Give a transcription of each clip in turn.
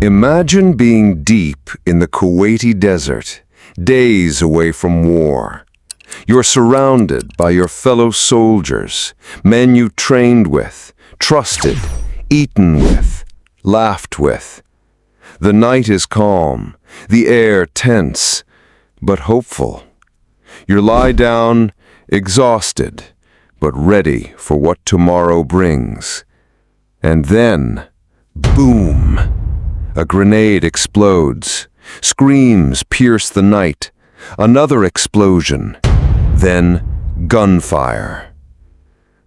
Imagine being deep in the Kuwaiti desert, days away from war. You're surrounded by your fellow soldiers, men you trained with, trusted, eaten with, laughed with. The night is calm, the air tense, but hopeful. You lie down, exhausted, but ready for what tomorrow brings. And then, boom! A grenade explodes. Screams pierce the night. Another explosion. Then gunfire.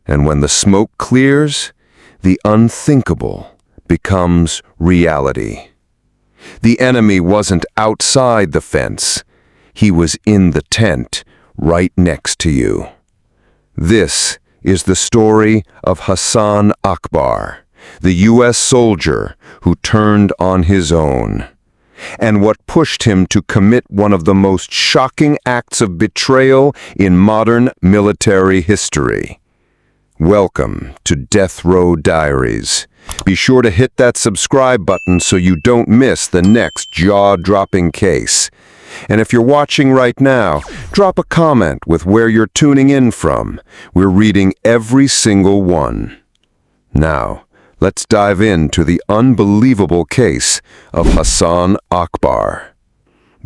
And when the smoke clears, the unthinkable becomes reality. The enemy wasn't outside the fence. He was in the tent, right next to you. This is the story of Hassan Akbar, the U.S. soldier who turned on his own, and what pushed him to commit one of the most shocking acts of betrayal in modern military history. Welcome to Death Row Diaries. Be sure to hit that subscribe button so you don't miss the next jaw-dropping case. And if you're watching right now, drop a comment with where you're tuning in from. We're reading every single one. Now, let's dive into the unbelievable case of Hassan Akbar.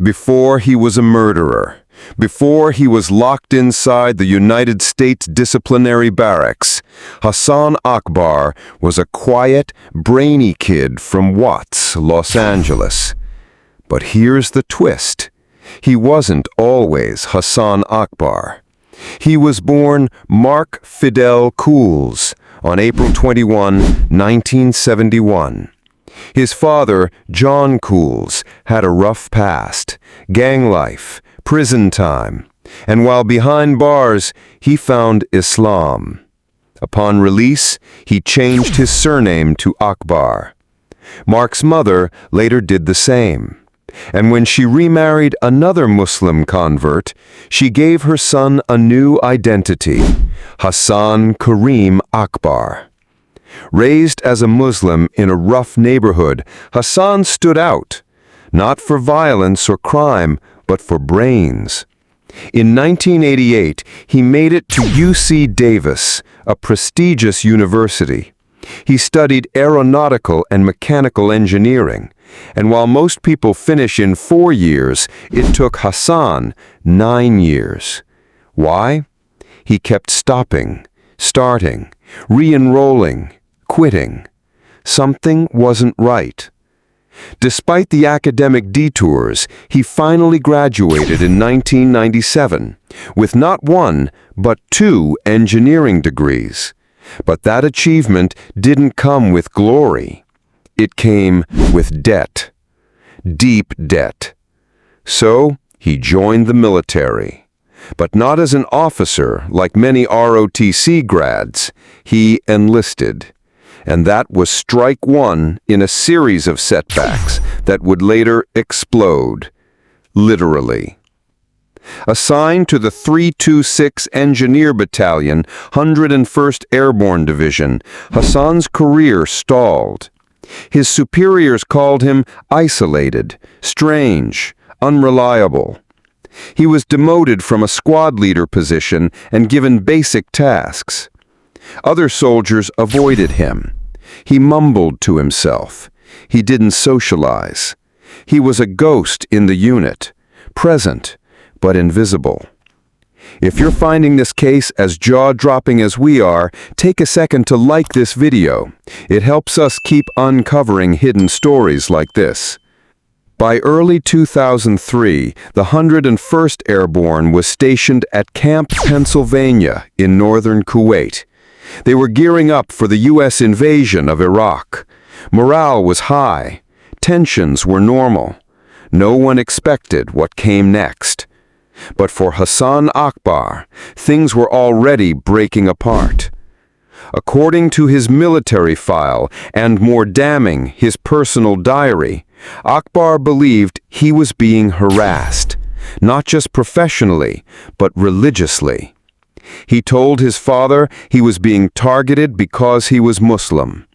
Before he was a murderer, before he was locked inside the United States disciplinary barracks, Hassan Akbar was a quiet, brainy kid from Watts, Los Angeles. But here's the twist. He wasn't always Hassan Akbar. He was born Mark Fidel Cools on April 21, 1971. His father, John Cools, had a rough past, gang life, prison time, and while behind bars, he found Islam. Upon release, he changed his surname to Akbar. Mark's mother later did the same. And when she remarried another Muslim convert, she gave her son a new identity, Hassan Kareem Akbar. Raised as a Muslim in a rough neighborhood, Hassan stood out, not for violence or crime, but for brains. In 1988, he made it to UC Davis, a prestigious university. He studied aeronautical and mechanical engineering, and while most people finish in 4 years, it took Hassan 9 years. Why? He kept stopping, starting, re-enrolling, quitting. Something wasn't right. Despite the academic detours, he finally graduated in 1997 with not one, but 2 engineering degrees. But that achievement didn't come with glory. It came with debt. Deep debt. So he joined the military. But not as an officer like many ROTC grads. He enlisted. And that was strike one in a series of setbacks that would later explode. Literally. Assigned to the 326 Engineer Battalion, 101st Airborne Division, Hassan's career stalled. His superiors called him isolated, strange, unreliable. He was demoted from a squad leader position and given basic tasks. Other soldiers avoided him. He mumbled to himself. He didn't socialize. He was a ghost in the unit, present, but invisible. If you're finding this case as jaw-dropping as we are, take a second to like this video. It helps us keep uncovering hidden stories like this. By early 2003, the 101st Airborne was stationed at Camp Pennsylvania in northern Kuwait. They were gearing up for the U.S. invasion of Iraq. Morale was high. Tensions were normal. No one expected what came next. But for Hassan Akbar, things were already breaking apart. According to his military file, and more damning, his personal diary, Akbar believed he was being harassed, not just professionally, but religiously. He told his father he was being targeted because he was Muslim.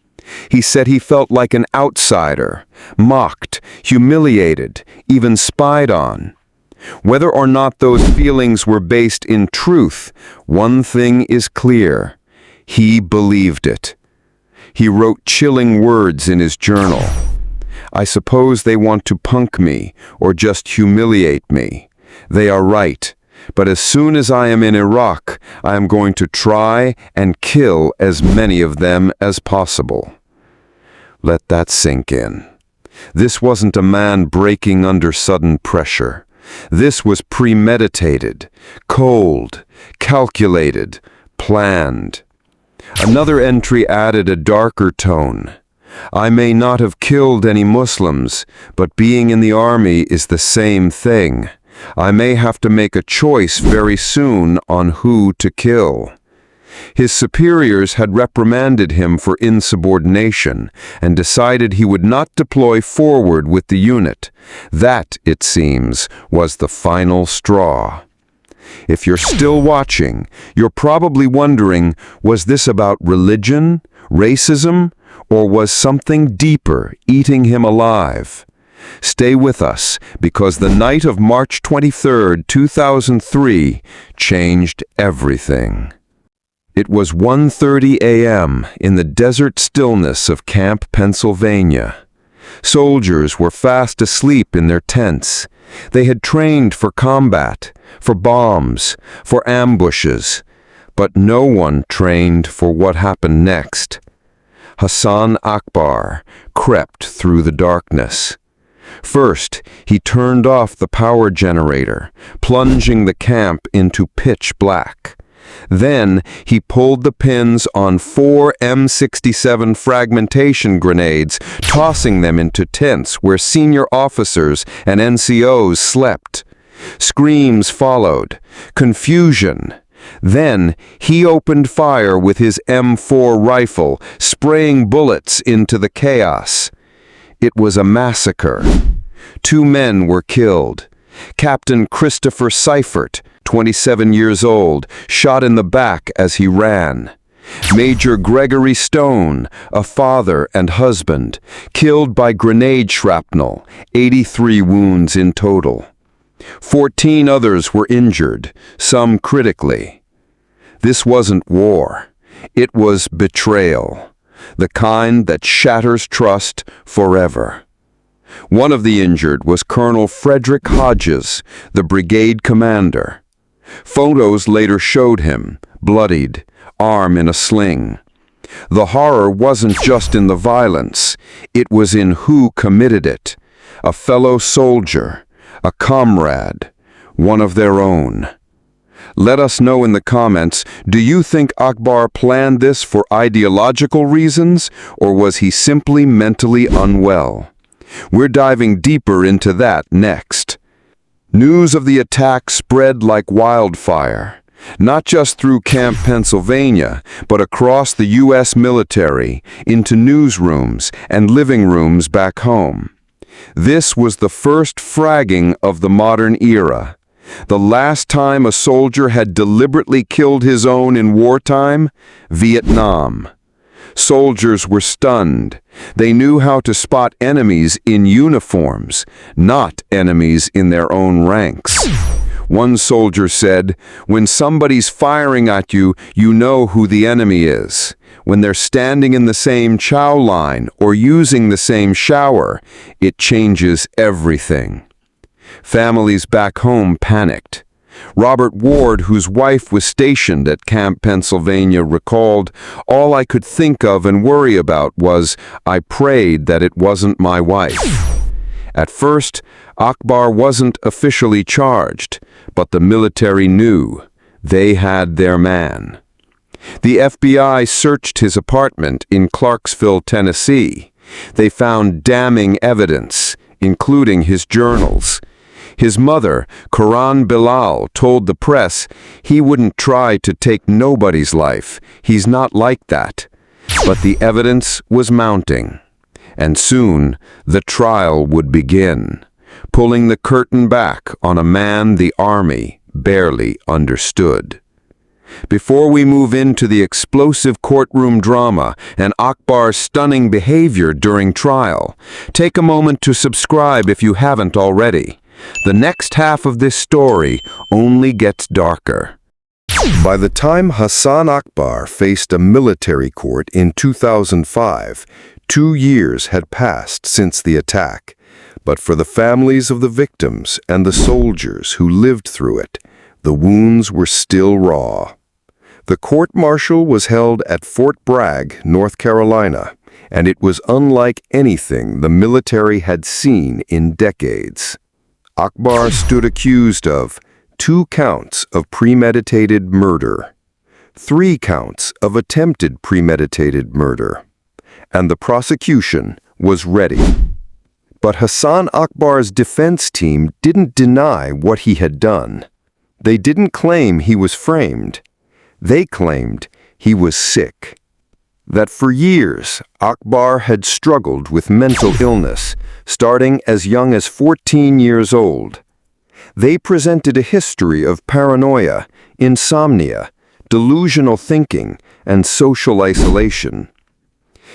He said he felt like an outsider, mocked, humiliated, even spied on. Whether or not those feelings were based in truth, one thing is clear. He believed it. He wrote chilling words in his journal. "I suppose they want to punk me or just humiliate me. They are right. But as soon as I am in Iraq, I am going to try and kill as many of them as possible." Let that sink in. This wasn't a man breaking under sudden pressure. This was premeditated, cold, calculated, planned. Another entry added a darker tone. "I may not have killed any Muslims, but being in the army is the same thing. I may have to make a choice very soon on who to kill." His superiors had reprimanded him for insubordination and decided he would not deploy forward with the unit. That, it seems, was the final straw. If you're still watching, you're probably wondering, was this about religion, racism, or was something deeper eating him alive? Stay with us, because the night of March 23, 2003, changed everything. It was 1:30 a.m. in the desert stillness of Camp Pennsylvania. Soldiers were fast asleep in their tents. They had trained for combat, for bombs, for ambushes, but no one trained for what happened next. Hasan Akbar crept through the darkness. First, he turned off the power generator, plunging the camp into pitch black. Then, he pulled the pins on 4 M67 fragmentation grenades, tossing them into tents where senior officers and NCOs slept. Screams followed. Confusion. Then, he opened fire with his M4 rifle, spraying bullets into the chaos. It was a massacre. 2 men were killed. Captain Christopher Seifert, 27 years old, shot in the back as he ran. Major Gregory Stone, a father and husband, killed by grenade shrapnel, 83 wounds in total. 14 others were injured, some critically. This wasn't war. It was betrayal, the kind that shatters trust forever. One of the injured was Colonel Frederick Hodges, the brigade commander. Photos later showed him, bloodied, arm in a sling. The horror wasn't just in the violence, it was in who committed it. A fellow soldier, a comrade, one of their own. Let us know in the comments, do you think Akbar planned this for ideological reasons, or was he simply mentally unwell? We're diving deeper into that next. News of the attack spread like wildfire, not just through Camp Pennsylvania, but across the U.S. military, into newsrooms and living rooms back home. This was the first fragging of the modern era. The last time a soldier had deliberately killed his own in wartime? Vietnam. Soldiers were stunned. They knew how to spot enemies in uniforms, not enemies in their own ranks. One soldier said, "When somebody's firing at you, you know who the enemy is. When they're standing in the same chow line or using the same shower, it changes everything." Families back home panicked. Robert Ward, whose wife was stationed at Camp Pennsylvania, recalled, "All I could think of and worry about was, I prayed that it wasn't my wife." At first, Akbar wasn't officially charged, but the military knew. They had their man. The FBI searched his apartment in Clarksville, Tennessee. They found damning evidence, including his journals. His mother, Quran Bilal, told the press he wouldn't try to take nobody's life. He's not like that. But the evidence was mounting. And soon, the trial would begin, pulling the curtain back on a man the army barely understood. Before we move into the explosive courtroom drama and Akbar's stunning behavior during trial, take a moment to subscribe if you haven't already. The next half of this story only gets darker. By the time Hassan Akbar faced a military court in 2005, 2 years had passed since the attack. But for the families of the victims and the soldiers who lived through it, the wounds were still raw. The court-martial was held at Fort Bragg, North Carolina, and it was unlike anything the military had seen in decades. Akbar stood accused of 2 counts of premeditated murder, 3 counts of attempted premeditated murder, and the prosecution was ready. But Hasan Akbar's defense team didn't deny what he had done. They didn't claim he was framed. They claimed he was sick. That for years, Akbar had struggled with mental illness, starting as young as 14 years old. They presented a history of paranoia, insomnia, delusional thinking, and social isolation.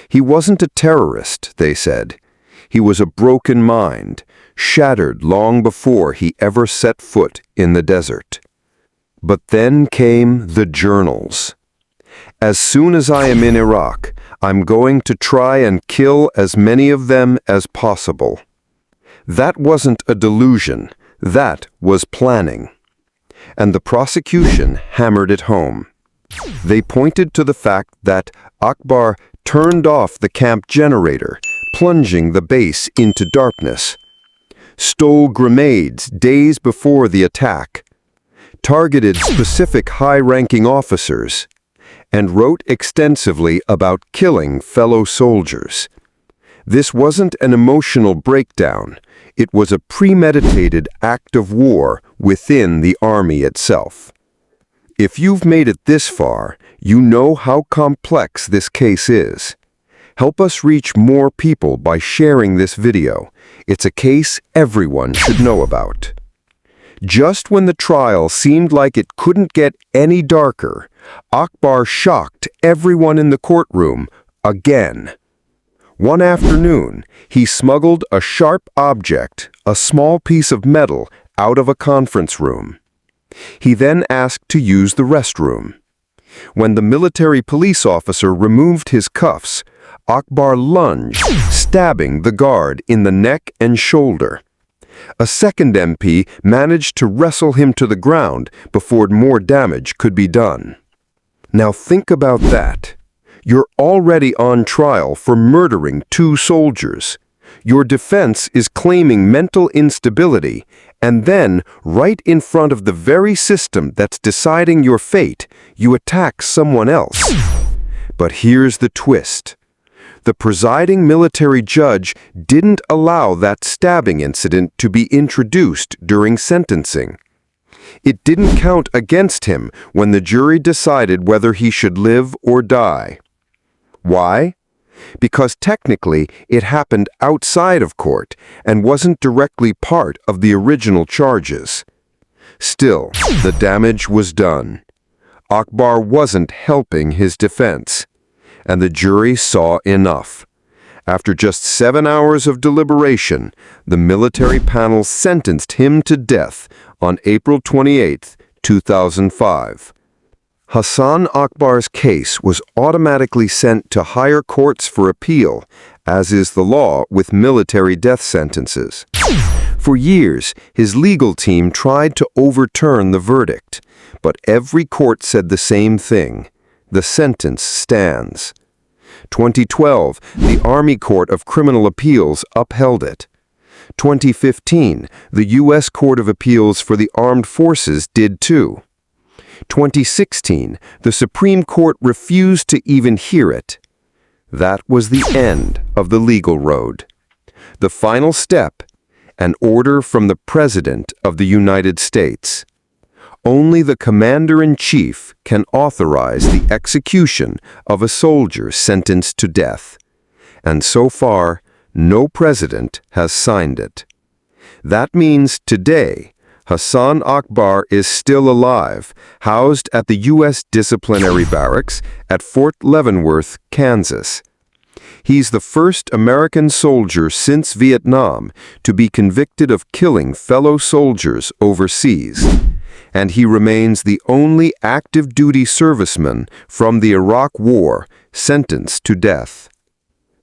He wasn't a terrorist, they said. He was a broken mind, shattered long before he ever set foot in the desert. But then came the journals. As soon as I am in Iraq, I'm going to try and kill as many of them as possible. That wasn't a delusion, that was planning. And the prosecution hammered it home. They pointed to the fact that Akbar turned off the camp generator, plunging the base into darkness, stole grenades days before the attack, targeted specific high-ranking officers, and wrote extensively about killing fellow soldiers. This wasn't an emotional breakdown. It was a premeditated act of war within the army itself. If you've made it this far, you know how complex this case is. Help us reach more people by sharing this video. It's a case everyone should know about. Just when the trial seemed like it couldn't get any darker, Akbar shocked everyone in the courtroom again. One afternoon, he smuggled a sharp object, a small piece of metal, out of a conference room. He then asked to use the restroom. When the military police officer removed his cuffs, Akbar lunged, stabbing the guard in the neck and shoulder. A second MP managed to wrestle him to the ground before more damage could be done. Now think about that. You're already on trial for murdering 2 soldiers. Your defense is claiming mental instability, and then, right in front of the very system that's deciding your fate, you attack someone else. But here's the twist. The presiding military judge didn't allow that stabbing incident to be introduced during sentencing. It didn't count against him when the jury decided whether he should live or die. Why? Because technically it happened outside of court and wasn't directly part of the original charges. Still, the damage was done. Akbar wasn't helping his defense. And the jury saw enough. After just 7 hours of deliberation, the military panel sentenced him to death on April 28, 2005. Hasan Akbar's case was automatically sent to higher courts for appeal, as is the law with military death sentences. For years, his legal team tried to overturn the verdict, but every court said the same thing. The sentence stands. 2012, the Army Court of Criminal Appeals upheld it. 2015, the U.S. Court of Appeals for the Armed Forces did too. 2016, the Supreme Court refused to even hear it. That was the end of the legal road. The final step, an order from the President of the United States. Only the Commander-in-Chief can authorize the execution of a soldier sentenced to death. And so far, no president has signed it. That means today, Hassan Akbar is still alive, housed at the U.S. Disciplinary Barracks at Fort Leavenworth, Kansas. He's the first American soldier since Vietnam to be convicted of killing fellow soldiers overseas, and he remains the only active-duty serviceman from the Iraq War sentenced to death.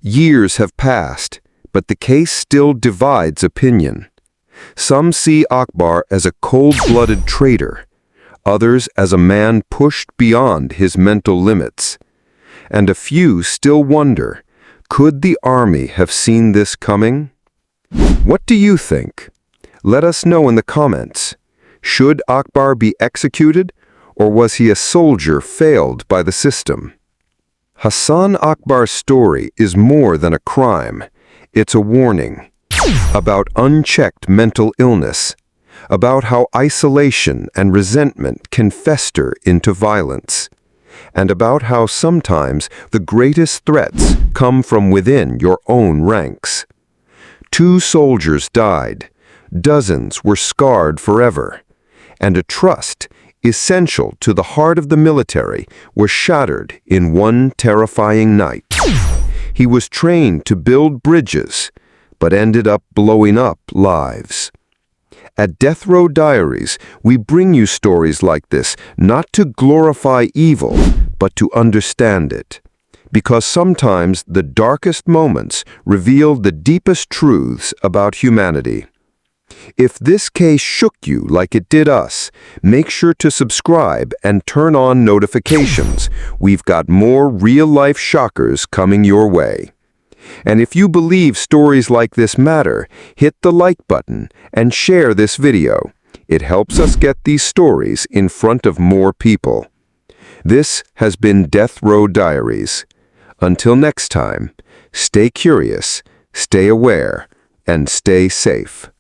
Years have passed, but the case still divides opinion. Some see Akbar as a cold-blooded traitor, others as a man pushed beyond his mental limits. And a few still wonder, could the army have seen this coming? What do you think? Let us know in the comments. Should Akbar be executed, or was he a soldier failed by the system? Hassan Akbar's story is more than a crime. It's a warning about unchecked mental illness, about how isolation and resentment can fester into violence, and about how sometimes the greatest threats come from within your own ranks. 2 soldiers died, dozens were scarred forever, and a trust essential to the heart of the military was shattered in one terrifying night. He was trained to build bridges, but ended up blowing up lives. At Death Row Diaries, we bring you stories like this not to glorify evil, but to understand it. Because sometimes the darkest moments reveal the deepest truths about humanity. If this case shook you like it did us, make sure to subscribe and turn on notifications. We've got more real-life shockers coming your way. And if you believe stories like this matter, hit the like button and share this video. It helps us get these stories in front of more people. This has been Death Row Diaries. Until next time, stay curious, stay aware, and stay safe.